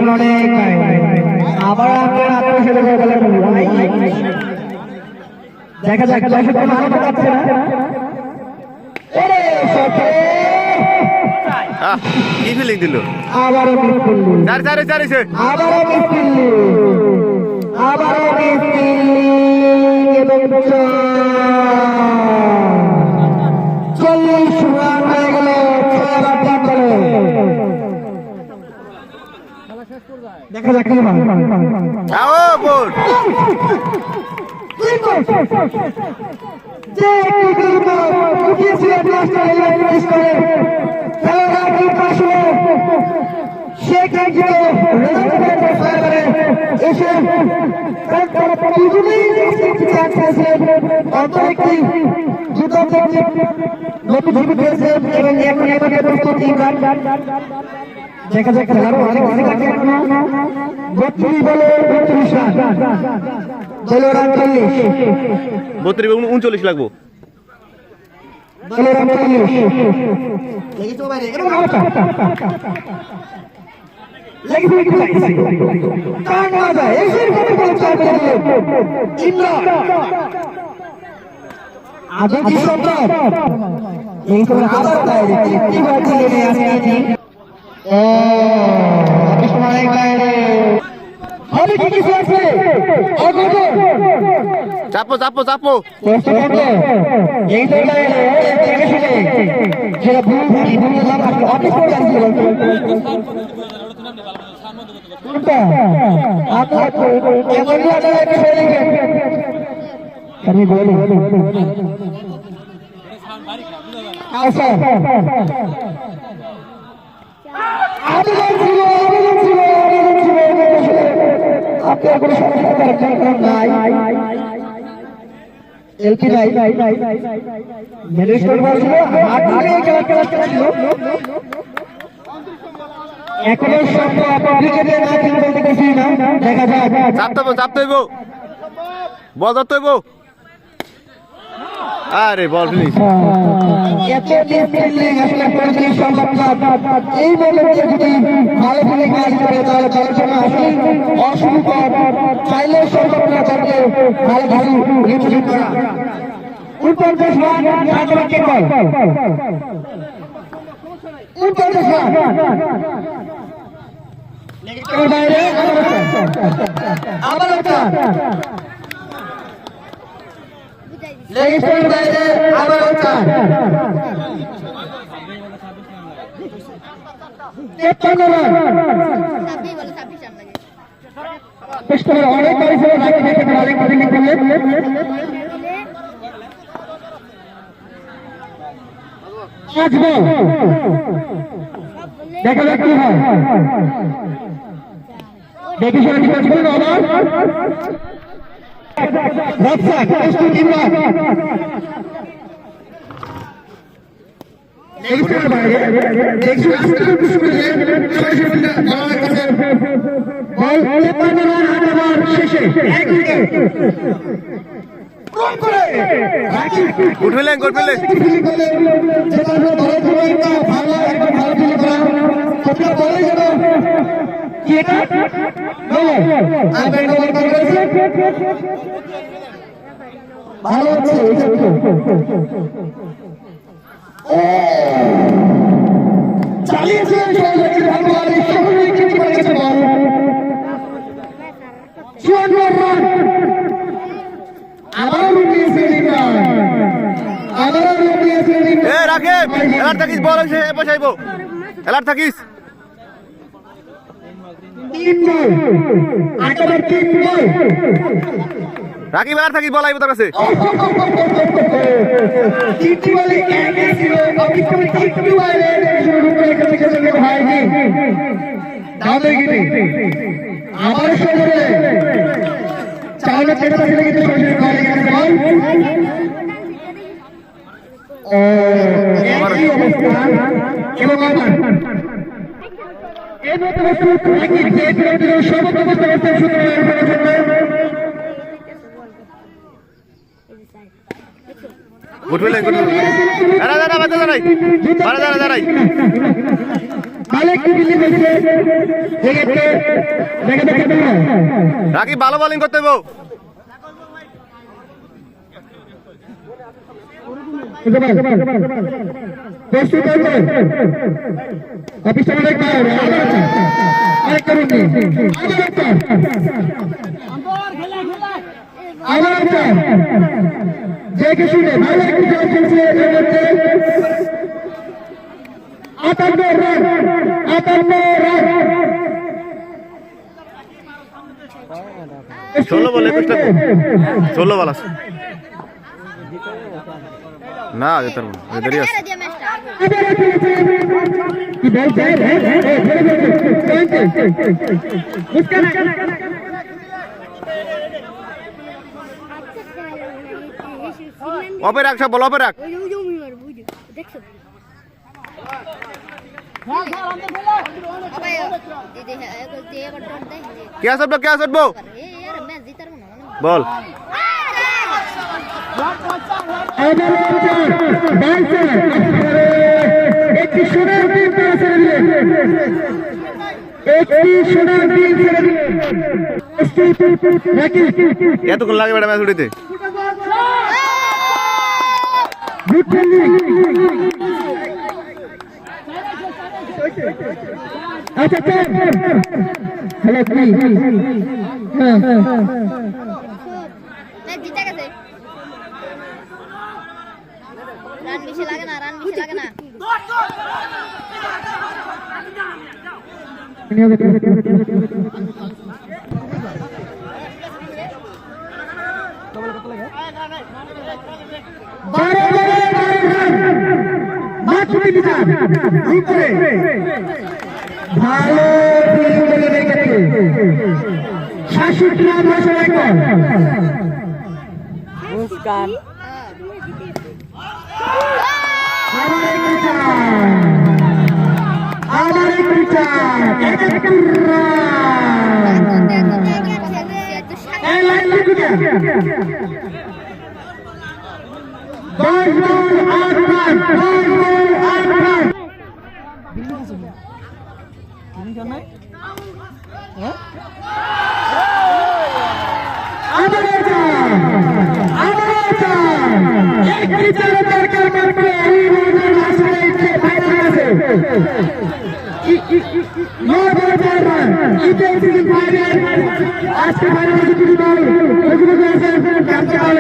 লেগেছিল অনেক আবার দেখা যাক দর্শক মারা পাচ্ছে না কি ফিলিং দিল আবারও মিস করলো আবারও মিস করলো আবারও মিস এবং 40 রান হয়ে গেল দেখা যাক কি হয় যে উঠিয়েছিলেন মাস্টার ইলেকট্রিক করে খেলোয়াড়রা কি পাশে সে কিন্তু এসে দুজনেই অন্তরিকটি দ্রুত নতুন ঝুঁকি পেয়েছে এবং এখন এবারে প্রস্তুতি দেখা যাক খেলারও অনেক অনেক আছে 32 বলে 32 রান দলের রান 32 39 লাগবো দলের রান 40 লেগেছে বাইরে এরকম লেগেছে কার না যায় এসের কথা বলে চার বলে ইমরান আগে কি সম্ভব এই তো আবার তাই কি বাজে নিয়ে আসছে সময় বাইরে হবে কি কিছু আছে চাপো চাপো চাপো এই তো দেখে শুনে সেটা ভুল অফিস করে আসছে আমি বলি আবেদন ছিল আপনার কোনো সমস্যা করার নাই এলপি নাই ম্যানেজমেন্ট বলছিল হাত ধরে খেলা ছিল এখনো সম্ভব ক্রিকেটে না খেলতে দেখেছি না দেখা যাক চাপতে হইব বল ধরতে হইব আরে বল ফিনিশ এত ডিসিপ্লিন আসলে কোনদিন সম্ভব না এই মোমেন্টে যদি ভালো করে কাজ করে তাহলে দলের জন্য আসলে অসুবিধা চাইলে সম্ভব না করতে ভালো ভালো রিপ্রেজেন্ট করা 49 রান সাতবার কে বল 49 রান লেগের বাইরে আবার একটা লেগের বাইরে আবার একটা 53 রান পেস্টরে অনেক করেছে বাকি দেখে অনেক বোলিং করলেন পাঁচ বল দেখা যাক কি হয় দেখি শুনে ডিফেন্স করুন আবার রক্ষক প্রস্তুত ইমরান এক্সট্রা বাইরে দেখি বল 53 রান 8 ওভার শেষে 1 উইকেট গুড ফিলিং যেটা দলের জন্য একটা ভালো ফিল করা প্রথম বলে যেন কি এটা ভালো হচ্ছে চালিয়েছিলেন থাকিস বল বসাইব এলার থাকিস রাকিব আর থাকিস বল আইব তোর কাছে আমার চাউলের চেষ্টা ছিল কিন্তু এবং মালিক কি বিলি হয়েছে দেখে দেখে দেখে দেখে রাকিব ভালো বোলিং করতে হইব প্রস্তুত হয়েছে অফিস সামনে আরেক করুন আবার একটা যে কিছু নেই ভালো একটি জল খেলছে এর মধ্যে 58 রান 58 রান 16 বল 21 টা 16 বল আছে না যেতে পারবো এদেরই আছে কি বলছে মুস্কান অপে রাখ সব বল অপে রাখ কে আসবো বল একটি সোনার দিন ছেড়ে দিলেন একটি সোনার দিন ছেড়ে দিলেন এতক্ষণ লাগে ম্যাডাম ম্যাচ উঠিতে গুড ফিল্ডিং আচ্ছা হ্যালো কি হ্যাঁ রান বেশি লাগে না ভালো শাসিক নাম মুস্কান আজকে